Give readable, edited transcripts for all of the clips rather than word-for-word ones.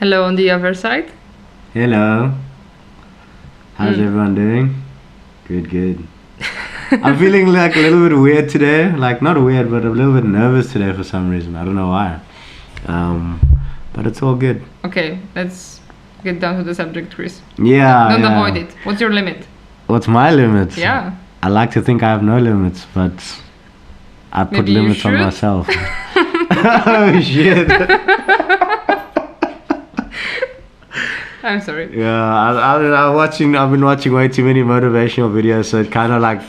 Hello on the other side. Hello. How's everyone doing? Good, good. I'm feeling like a little bit weird today. Like not weird, but a little bit nervous today for some reason. I don't know why. But it's all good. Okay, let's get down to the subject, Chris. Yeah. Don't yeah. avoid it. What's your limit? What's my limit? Yeah. I like to think I have no limits, but I put Maybe you limits on should? myself. Oh shit. I'm sorry. Yeah, I've been watching way too many motivational videos, so it kind of like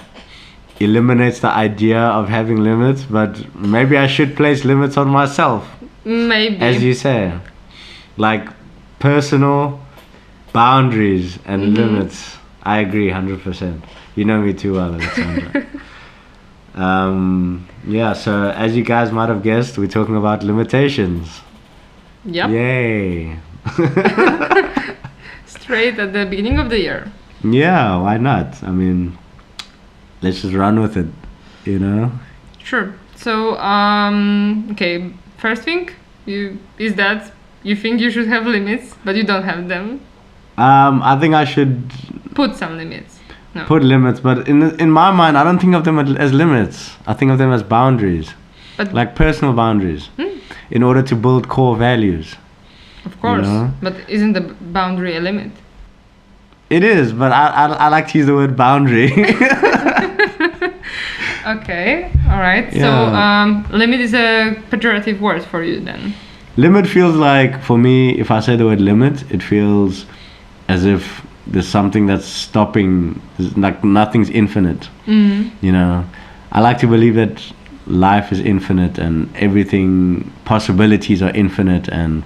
eliminates the idea of having limits, but maybe I should place limits on myself, Maybe. as you say. Like personal boundaries and limits. I agree 100%. You know me too well, Alexandra. Yeah, so as you guys might have guessed, we're talking about limitations. Yep. Yay. Straight at the beginning of the year. Yeah, why not? I mean, let's just run with it, you know? Sure. So, okay. First thing, you think you should have limits, but you don't have them. I think I should Put some limits. No. put limits, but in my mind, I don't think of them as limits. I think of them as boundaries, But like personal boundaries, in order to build core values. of course. know? But isn't the boundary a limit? It is, but I like to use the word boundary. Okay. All right. Yeah. So, limit is a pejorative word for you then. Limit feels like, for me, if I say the word limit, it feels as if there's something that's stopping, like nothing's infinite. You know, I like to believe that life is infinite and everything, possibilities are infinite, and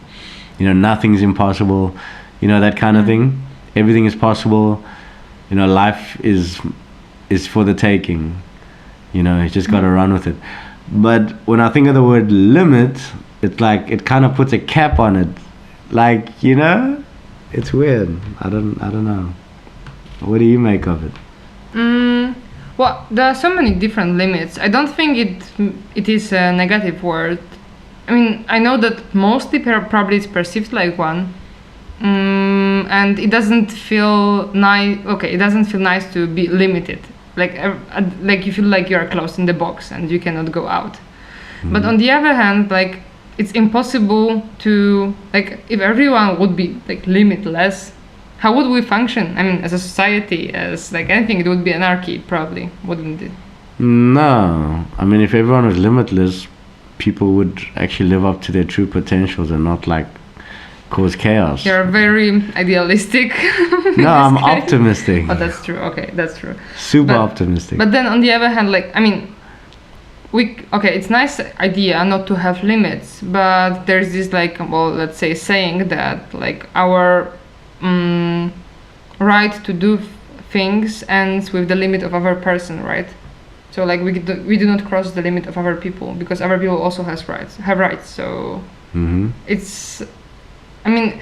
you know, nothing's impossible, you know, that kind of thing. Everything is possible, you know, life is for the taking, you know, you just got to run with it. But when I think of the word limit, it's like it kind of puts a cap on it, like, you know, it's weird. I don't know. What do you make of it? Well, there are so many different limits. I don't think it is a negative word. I mean, I know that mostly probably it's perceived like one, and it doesn't feel nice. Okay, it doesn't feel nice to be limited. Like you feel like you are closed in the box and you cannot go out. But on the other hand, like it's impossible to, like, if everyone would be like limitless, how would we function? I mean, as a society, as like anything, it would be anarchy, probably, wouldn't it? No, I mean, if everyone was limitless, people would actually live up to their true potentials and not like cause chaos. You're very idealistic. No, I'm optimistic. Oh, that's true. Okay, that's true. Super But- optimistic. But then on the other hand, like, I mean, it's nice idea not to have limits, but there's this, like, well, let's say saying that like our right to do things ends with the limit of other person, right? So like we do not cross the limit of other people, because other people also have rights. So it's, I mean,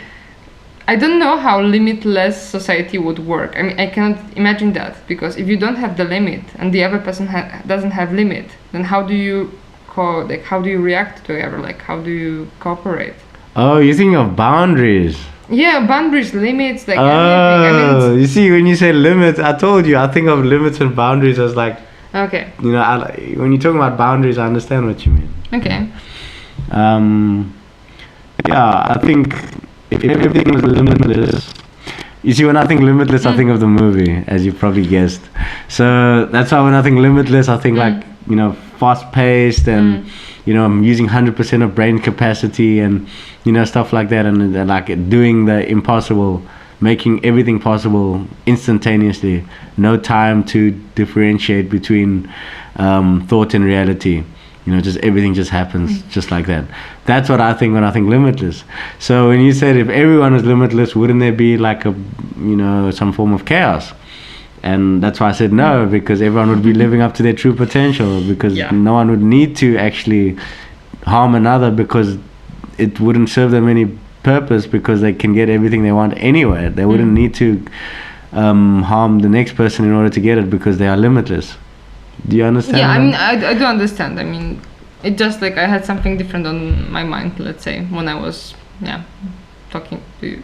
I don't know how limitless society would work. I mean, I cannot imagine that, because if you don't have the limit and the other person doesn't have limit, then how do you how do you react together? Like, how do you cooperate? Oh, you think of boundaries. Yeah, boundaries, limits, like everything. I mean, Oh, you see, when you say limits, I told you, I think of limits and boundaries as like, okay, you know, when you're talking about boundaries, I understand what you mean. okay. Yeah, I think if everything was limitless, you see, when I think limitless, I think of the movie, as you probably guessed. So that's why when I think limitless, I think like, you know, fast-paced and, you know, I'm using 100% of brain capacity and, you know, stuff like that, and like doing the impossible, making everything possible instantaneously, no time to differentiate between thought and reality. You know, just everything just happens just like that. That's what I think when I think limitless. So when you said if everyone was limitless, wouldn't there be like a, you know, some form of chaos? And that's why I said no, because everyone would be living up to their true potential, because no one would need to actually harm another, because it wouldn't serve them any purpose, because they can get everything they want anyway. They wouldn't need to harm the next person in order to get it, because they are limitless. Do you understand? Yeah, I that? mean, I do understand. I mean, it just like I had something different on my mind, let's say, when I was talking to you.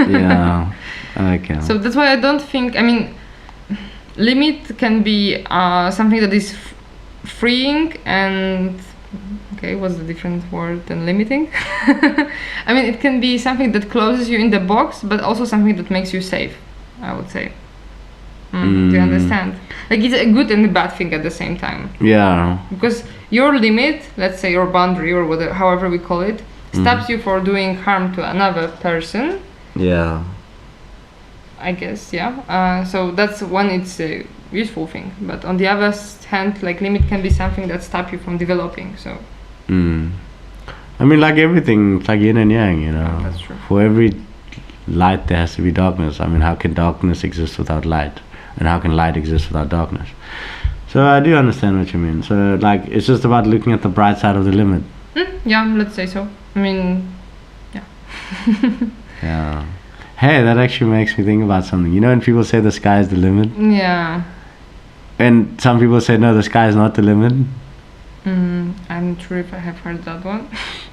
Yeah. Okay. So that's why I don't think. I mean, limit can be something that is freeing and. Okay, what's the different word than limiting? I mean, it can be something that closes you in the box, but also something that makes you safe, I would say. Do you understand? Like, it's a good and a bad thing at the same time. Yeah. Because your limit, let's say your boundary or whatever, however we call it, stops you for doing harm to another person. Yeah. I guess, yeah. So that's one, it's a useful thing. But on the other hand, like, limit can be something that stops you from developing. So. I mean, like everything, it's like yin and yang, you know. Yeah, that's true. For every light, there has to be darkness. I mean, how can darkness exist without light? And how can light exist without darkness? So I do understand what you mean. So, like, it's just about looking at the bright side of the limit. Yeah, let's say so. I mean, yeah. Yeah. Hey, that actually makes me think about something. You know when people say the sky is the limit? Yeah. And some people say, no, the sky is not the limit. I'm not sure if I have heard that one.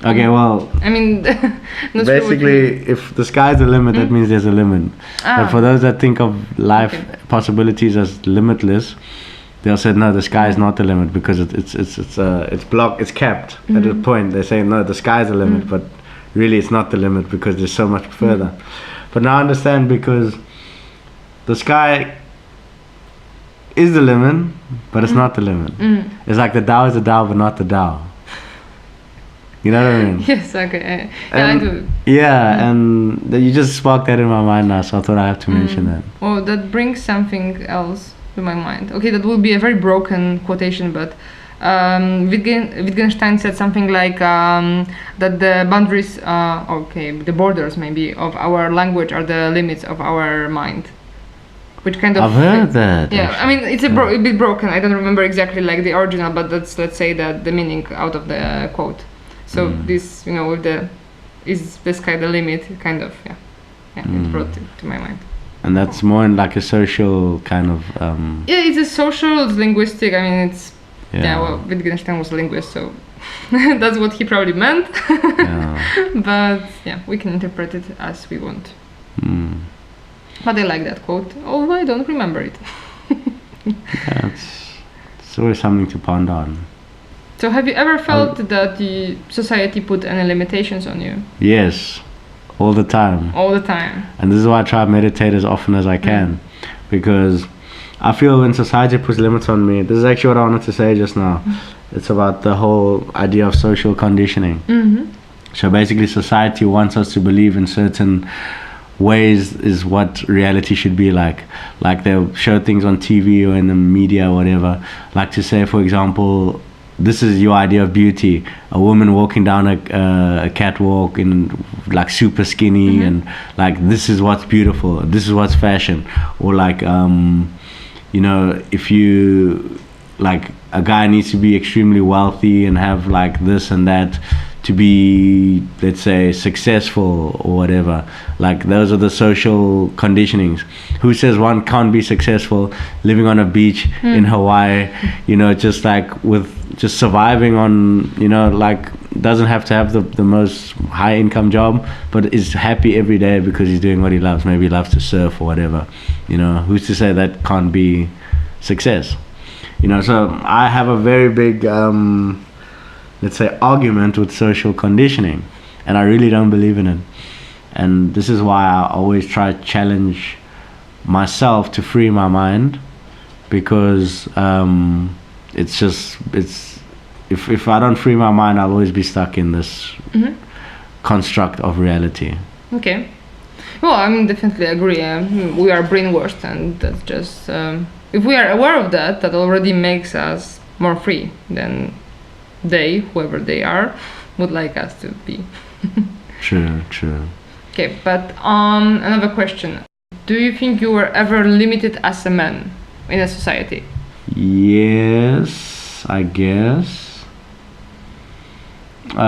Okay, well, I mean, not sure what basically, if the sky is the limit, that means there's a limit. But for those that think of life possibilities as limitless, they'll say, no, the sky is not the limit because it's blocked, it's capped at a point. They say, no, the sky is the limit, but really it's not the limit because there's so much further. But now I understand, because the sky is the limit, but it's not the limit. It's like the Tao is the Tao, but not the Tao. You know what I mean? Yes, okay. Yeah, I do. Yeah, and you just sparked that in my mind now, so I thought I have to mention that. Oh, that brings something else to my mind. Okay, that will be a very broken quotation, but Wittgenstein said something like that the boundaries, the borders maybe, of our language are the limits of our mind. Which kind of I've heard that. Yeah, actually. I mean, it's a bit broken. I don't remember exactly like the original, but that's, let's say, that the meaning out of the quote. So this, you know, with the is the sky the limit, kind of, it brought it to my mind. And that's more in like a social kind of. Yeah, it's a social, it's linguistic. I mean, it's well, Wittgenstein was a linguist, so that's what he probably meant. But yeah, we can interpret it as we want. But I like that quote, although I don't remember it. It's always something to ponder on. So have you ever felt that the society put any limitations on you? Yes, all the time. All the time. And this is why I try to meditate as often as I can, because I feel when society puts limits on me, this is actually what I wanted to say just now. It's about the whole idea of social conditioning. So basically society wants us to believe in certain ways is what reality should be like they'll show things on TV or in the media or whatever, like to say, for example, this is your idea of beauty, a woman walking down a catwalk in like super skinny, and like this is what's beautiful, this is what's fashion. Or like you know, if you like, a guy needs to be extremely wealthy and have like this and that to be, let's say, successful or whatever. Like those are the social conditionings. Who says one can't be successful living on a beach in Hawaii, you know, just like with just surviving on, you know, like doesn't have to have the most high income job, but is happy every day because he's doing what he loves. Maybe he loves to surf or whatever, you know. Who's to say that can't be success? You know, so I have a very big let's say argument with social conditioning, and I really don't believe in it. And this is why I always try to challenge myself to free my mind, because if I don't free my mind, I'll always be stuck in this construct of reality. Okay. Well, I mean, definitely agree. We are brainwashed, and that's just if we are aware of that, that already makes us more free than they, whoever they are, would like us to be. True. Okay, but another question. Do you think you were ever limited as a man in a society? Yes, I guess. Okay,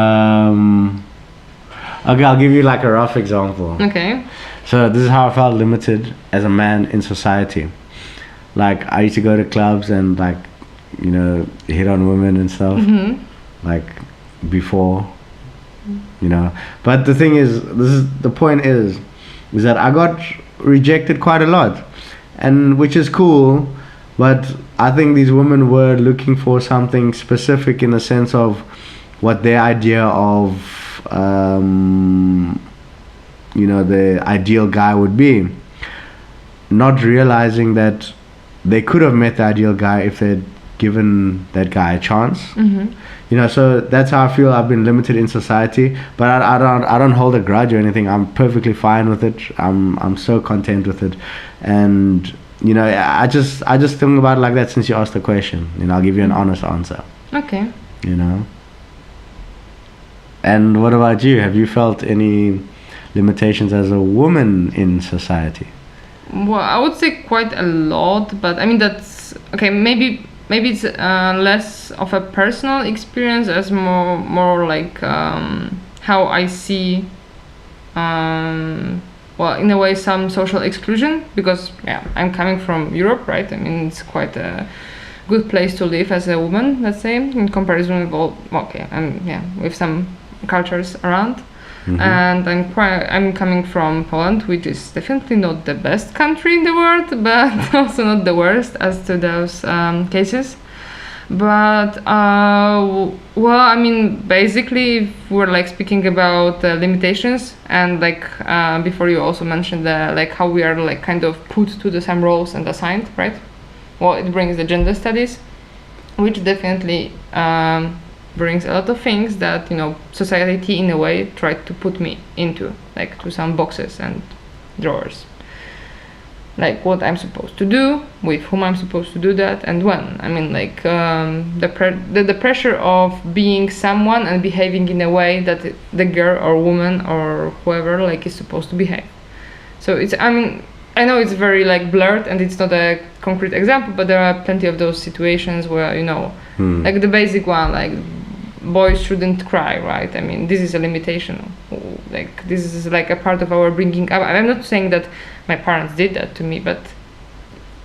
I'll give you like a rough example. Okay. So this is how I felt limited as a man in society. Like I used to go to clubs and like, you know, hit on women and stuff, like before, you know. But the thing is, the point is, is that I got rejected quite a lot, and which is cool, but I think these women were looking for something specific in the sense of what their idea of the ideal guy would be, not realizing that they could have met the ideal guy if they'd given that guy a chance. So that's how I feel I've been limited in society, but I don't hold a grudge or anything. I'm perfectly fine with it. I'm so content with it, and I just think about it like that. Since you asked the question, I'll give you an honest answer. Okay. And what about you? Have you felt any limitations as a woman in society? Well, I would say quite a lot, but I mean that's okay. Maybe it's less of a personal experience, as more like how I see, in a way, some social exclusion, because I'm coming from Europe, right? I mean, it's quite a good place to live as a woman, let's say, in comparison with with some cultures around. And I'm coming from Poland, which is definitely not the best country in the world, but also not the worst as to those cases. But I mean, basically, if we're like speaking about limitations, and like before you also mentioned like how we are like kind of put to the same roles and assigned, right? Well, it brings the gender studies, which definitely brings a lot of things that society in a way tried to put me into, like to some boxes and drawers, like what I'm supposed to do, with whom I'm supposed to do that, and when. I mean, like the pressure of being someone and behaving in a way that the girl or woman or whoever like is supposed to behave. So it's, I mean, I know it's very like blurred and it's not a concrete example, but there are plenty of those situations where like the basic one, like boys shouldn't cry, right? I mean, this is a limitation. Like this is like a part of our bringing up. I'm not saying that my parents did that to me, but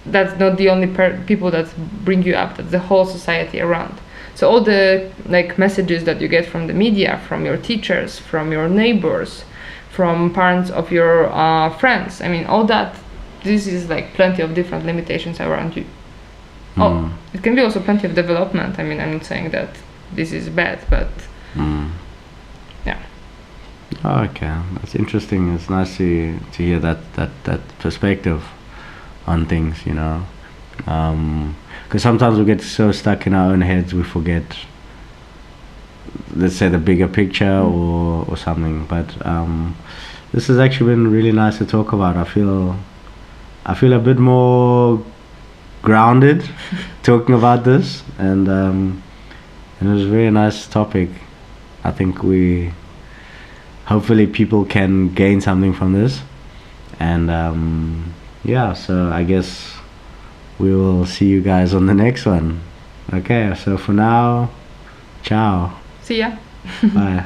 that's not the only people that bring you up. That's the whole society around. So all the like messages that you get from the media, from your teachers, from your neighbors, from parents of your friends, I mean, all that. This is like plenty of different limitations around you. Oh, it can be also plenty of development. I mean, I'm not saying that this is bad, but yeah. Oh, okay, that's interesting. It's nice to hear that perspective on things, because sometimes we get so stuck in our own heads we forget, let's say, the bigger picture or something. But this has actually been really nice to talk about. I feel a bit more grounded talking about this, and it was a very nice topic. I think hopefully people can gain something from this, and so I guess we will see you guys on the next one. Okay, so for now, ciao. See ya. Bye.